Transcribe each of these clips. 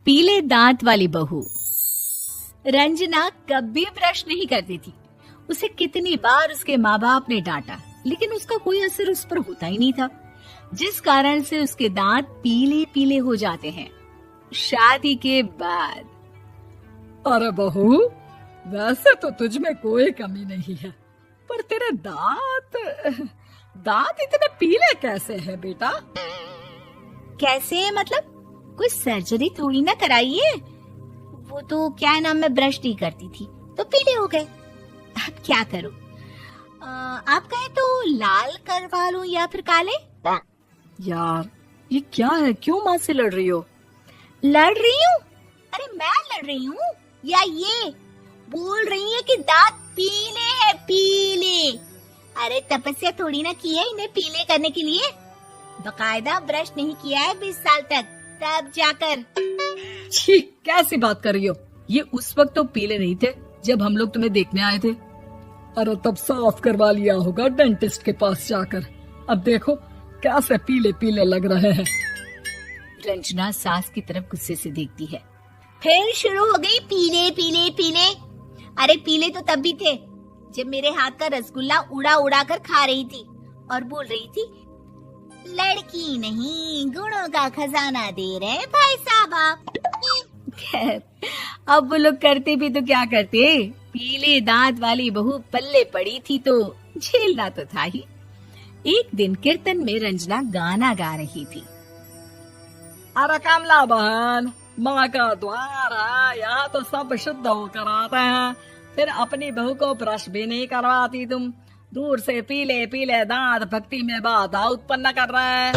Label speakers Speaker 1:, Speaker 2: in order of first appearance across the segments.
Speaker 1: पीले दांत वाली बहू। रंजना कभी ब्रश नहीं करती थी। उसे कितनी बार उसके माँ बाप ने डांटा, लेकिन उसका कोई असर उस पर होता ही नहीं था, जिस कारण से उसके दांत पीले पीले हो जाते हैं। शादी के बाद।
Speaker 2: अरे बहू, वैसे तो तुझ में कोई कमी नहीं है, पर तेरे दांत इतने पीले कैसे हैं बेटा?
Speaker 1: कैसे मतलब? कोई सर्जरी थोड़ी ना कराइए। वो तो क्या नाम, मैं ब्रश नहीं करती थी तो पीले हो गए। अब क्या करूं? आप कहे तो लाल करवा लूं या फिर काले?
Speaker 2: यार ये क्या है, क्यों माँ से लड़ रही हो?
Speaker 1: लड़ रही हूँ? अरे मैं लड़ रही हूँ या ये बोल रही है कि दांत पीले हैं, पीले। अरे तपस्या थोड़ी ना की है इन्हें पीले करने के लिए। बकायदा ब्रश नहीं किया है 20 साल तक, तब जाकर।
Speaker 2: छी, कैसी बात कर रही हो? ये उस वक्त तो पीले नहीं थे जब हम लोग तुम्हें देखने आए थे। अरे तब साफ करवा लिया होगा डेंटिस्ट के पास जाकर। अब देखो कैसे पीले पीले लग रहे हैं।
Speaker 1: रंजना सास की तरफ गुस्से से देखती है। फिर शुरू हो गई पीले पीले पीले। अरे पीले तो तब भी थे जब मेरे हाथ का रसगुल्ला उड़ा उड़ा कर खा रही थी और बोल रही थी, लड़की नहीं गुणों का खजाना दे रहे भाई साहब आप। खैर, अब वो लोग करते भी तो क्या करते, पीले दांत वाली बहू पल्ले पड़ी थी तो झेलना तो था ही। एक दिन कीर्तन में रंजना गाना गा रही थी।
Speaker 2: अरे कमला बहन, माँ का द्वार है, यहाँ तो सब शुद्ध होकर आते हैं, फिर अपनी बहू को ब्रश भी नहीं करवाती तुम। दूर से पीले पीले दांत भक्ति में बाधा उत्पन्न कर रहे हैं।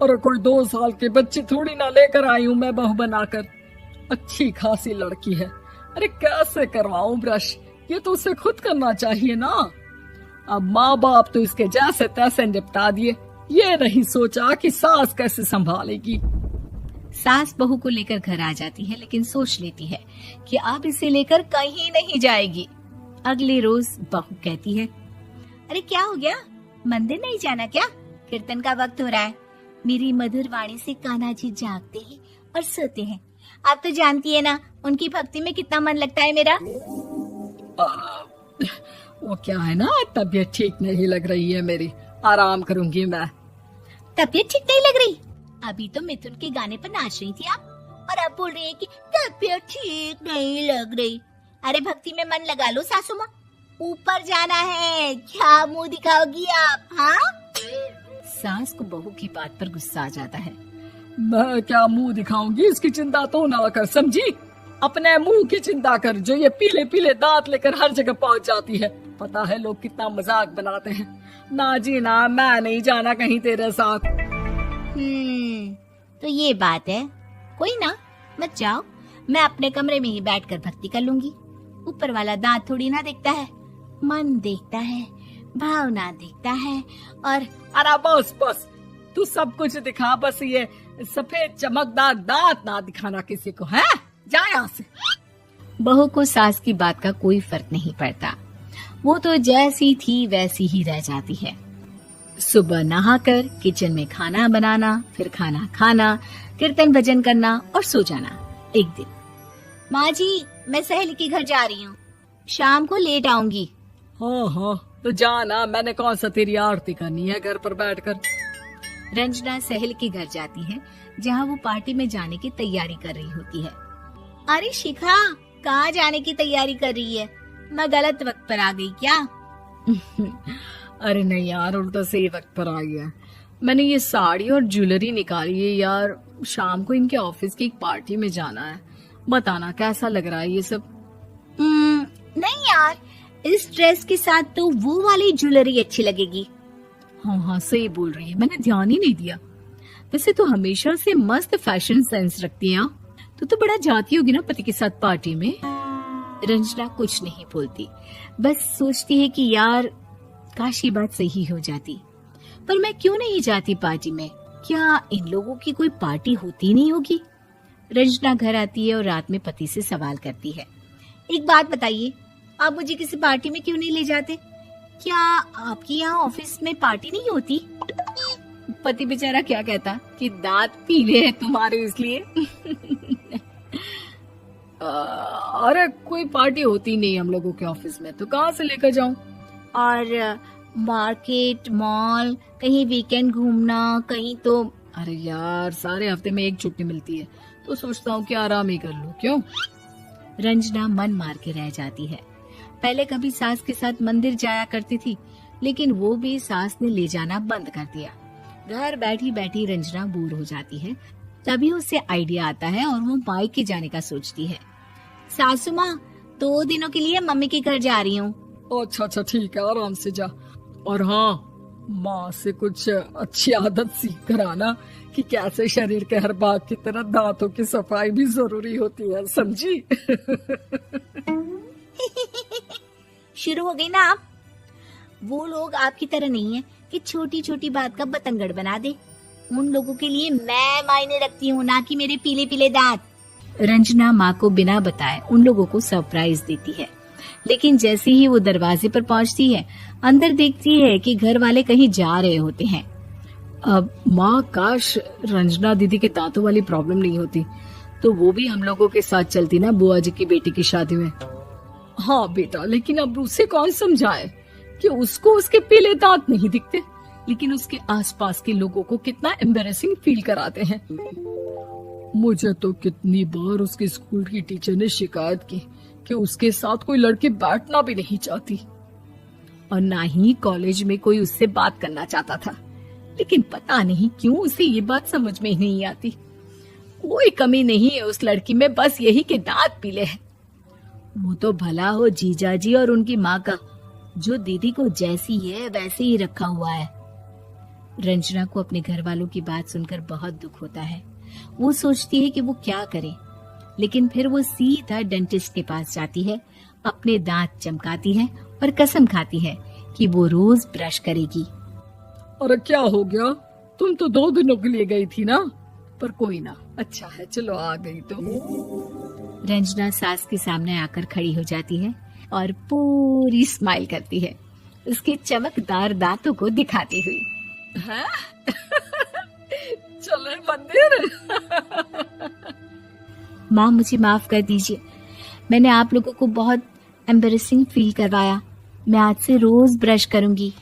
Speaker 2: अरे कोई 2 साल के बच्चे थोड़ी ना लेकर आई हूँ मैं बहू बनाकर। अच्छी खासी लड़की है, अरे कैसे करवाऊं ब्रश? ये तो उसे खुद करना चाहिए ना। अब माँ बाप तो इसके जैसे तैसे निपटा दिए, ये नहीं सोचा कि सास कैसे संभालेगी।
Speaker 1: सास बहू को लेकर घर आ जाती है, लेकिन सोच लेती है कि अब इसे लेकर कहीं नहीं जाएगी। अगले रोज बहू कहती है, अरे क्या हो गया, मंदिर नहीं जाना क्या? कीर्तन का वक्त हो रहा है। मेरी मधुर वाणी से कान्हा जी जागते हैं और सोते हैं। आप तो जानती है ना उनकी भक्ति में कितना मन लगता है मेरा।
Speaker 2: वो क्या है ना, तबीयत ठीक नहीं लग रही है मेरी, आराम करूंगी मैं।
Speaker 1: तबीयत ठीक नहीं लग रही? अभी तो मिथुन के गाने पर नाच रही थी आप, और अब बोल रही है कि तबीयत ठीक नहीं लग रही। अरे भक्ति में मन लगा लो सासू माँ, ऊपर जाना है, क्या मुंह दिखाओगी आप? हाँ? सास को बहू की बात पर गुस्सा आ जाता है।
Speaker 2: मैं क्या मुंह दिखाऊंगी, इसकी चिंता तो ना कर, समझी? अपने मुंह की चिंता कर, जो ये पीले पीले दांत लेकर हर जगह पहुंच जाती है। पता है लोग कितना मजाक बनाते हैं। ना जी ना, मैं नहीं जाना कहीं तेरे साथ।
Speaker 1: तो ये बात है। कोई ना, मत जाओ, मैं अपने कमरे में ही बैठकर भक्ति कर लूंगी। ऊपर वाला दांत थोड़ी ना देखता है, मन देखता है, भावना देखता है। और
Speaker 2: अरे बस बस, तू सब कुछ दिखा, बस ये सफेद चमकदार दांत ना दिखाना किसी को, है? जा यहाँ से।
Speaker 1: बहू को सास की बात का कोई फर्क नहीं पड़ता, वो तो जैसी थी वैसी ही रह जाती है। सुबह नहाकर किचन में खाना बनाना, फिर खाना खाना, कीर्तन भजन करना और सो जाना। एक दिन, माँ जी मैं सहेली के घर जा रही हूँ, शाम को लेट आऊंगी।
Speaker 2: हाँ, तो जाना, मैंने कौन सा तेरी आरती करनी है घर पर बैठकर।
Speaker 1: रंजना सहेली के घर जाती है, जहाँ वो पार्टी में जाने की तैयारी कर रही होती है। अरे शिखा, कहाँ जाने की तैयारी कर रही है? मैं गलत वक्त पर आ गई क्या?
Speaker 2: अरे नहीं यार, उल्टा सही वक्त पर आई है। मैंने ये साड़ी और ज्वेलरी निकाली है यार, शाम को इनके ऑफिस की एक पार्टी में जाना है। बताना कैसा लग रहा है ये सब?
Speaker 1: नहीं यार, इस ड्रेस के साथ तो वो वाली ज्वेलरी अच्छी लगेगी।
Speaker 2: हाँ, सही बोल रही है, मैंने ध्यान ही नहीं दिया। वैसे तो हमेशा से मस्त फैशन सेंस रखती है। तो बड़ा जाती होगी ना पति के साथ पार्टी में।
Speaker 1: रंजना कुछ नहीं बोलती, बस सोचती है कि यार काश ये बात सही हो जाती, पर मैं क्यों नहीं जाती पार्टी में? क्या इन लोगों की कोई पार्टी होती नहीं होगी? रंजना घर आती है और रात में पति से सवाल करती है, एक बात बताइए, आप मुझे किसी पार्टी में क्यों नहीं ले जाते? क्या आपके यहाँ ऑफिस में पार्टी नहीं होती? पति बेचारा क्या कहता कि दांत पीले हैं तुम्हारे इसलिए।
Speaker 2: अरे कोई पार्टी होती नहीं हम लोगों के ऑफिस में, तो कहाँ से लेकर जाऊं?
Speaker 1: और मार्केट, मॉल, कहीं वीकेंड घूमना, कहीं तो।
Speaker 2: अरे यार सारे हफ्ते में एक छुट्टी मिलती है, तो सोचता हूँ कि आराम ही कर लूं। क्यों?
Speaker 1: रंजना मन मार के रह जाती है। पहले कभी सास के साथ मंदिर जाया करती थी, लेकिन वो भी सास ने ले जाना बंद कर दिया। घर बैठी बैठी रंजना बोर हो जाती है। तभी उसे आइडिया आता है और वो मायके जाने का सोचती है। सासू माँ, 2 दिनों के लिए मम्मी के घर जा रही हूँ।
Speaker 2: अच्छा अच्छा ठीक है, आराम से जा। और हाँ, माँ से कुछ अच्छी आदत सीख कर आना कि कैसे शरीर के हर भाग की तरह दांतों की सफाई भी जरूरी होती है, समझी?
Speaker 1: शुरू हो गई ना आप। वो लोग आपकी तरह नहीं है कि छोटी छोटी बात का बतंगड़ बना दे। उन लोगों के लिए मैं मायने रखती हूँ, ना कि मेरे पीले पीले दांत। रंजना माँ को बिना बताए उन लोगों को सरप्राइज देती है, लेकिन जैसे ही वो दरवाजे पर पहुंचती है, अंदर देखती है कि घर वाले कहीं जा रहे होते हैं।
Speaker 2: अब माँ, काश रंजना दीदी के दांतों वाली प्रॉब्लम नहीं होती, तो वो भी हम लोगों के साथ चलती ना बुआ जी की बेटी की शादी में। हाँ बेटा, लेकिन अब उसे कौन समझाए कि उसको उसके पीले दांत नहीं दिखते, लेकिन उसके आसपास के लोगों को कितना एम्बैरेसिंग फील कराते हैं। मुझे तो कितनी बार उसके स्कूल की टीचर ने शिकायत की कि उसके साथ कोई लड़की बैठना भी नहीं चाहती, और ना ही कॉलेज में कोई उससे बात करना चाहता था। लेकिन पता नहीं क्यों उसे ये बात समझ में ही नहीं आती। कोई कमी नहीं है उस लड़की में, बस यही कि दांत पीले हैं। वो तो भला हो जीजा जी और उनकी माँ का, जो दीदी को जैसी है वैसे ही रखा हुआ है। रंजना को अपने घर वालों की बात सुनकर बहुत दुख होता है। वो सोचती है कि वो क्या करे, लेकिन फिर वो सीधा डेंटिस्ट के पास जाती है, अपने दांत चमकाती है और कसम खाती है कि वो रोज ब्रश करेगी। अरे क्या हो गया? तुम तो 2 दिनों के लिए गई थी ना, पर कोई ना, अच्छा है, चलो आ गई तो।
Speaker 1: रंजना सास के सामने आकर खड़ी हो जाती है और पूरी स्माइल करती है, उसके चमकदार दांतों को दिखाती हुई।
Speaker 2: हैं? चले मंदिर?
Speaker 1: माँ, मुझे माफ कर दीजिए, मैंने आप लोगों को बहुत एम्बैरेसिंग फील करवाया। मैं आज से रोज ब्रश करूंगी।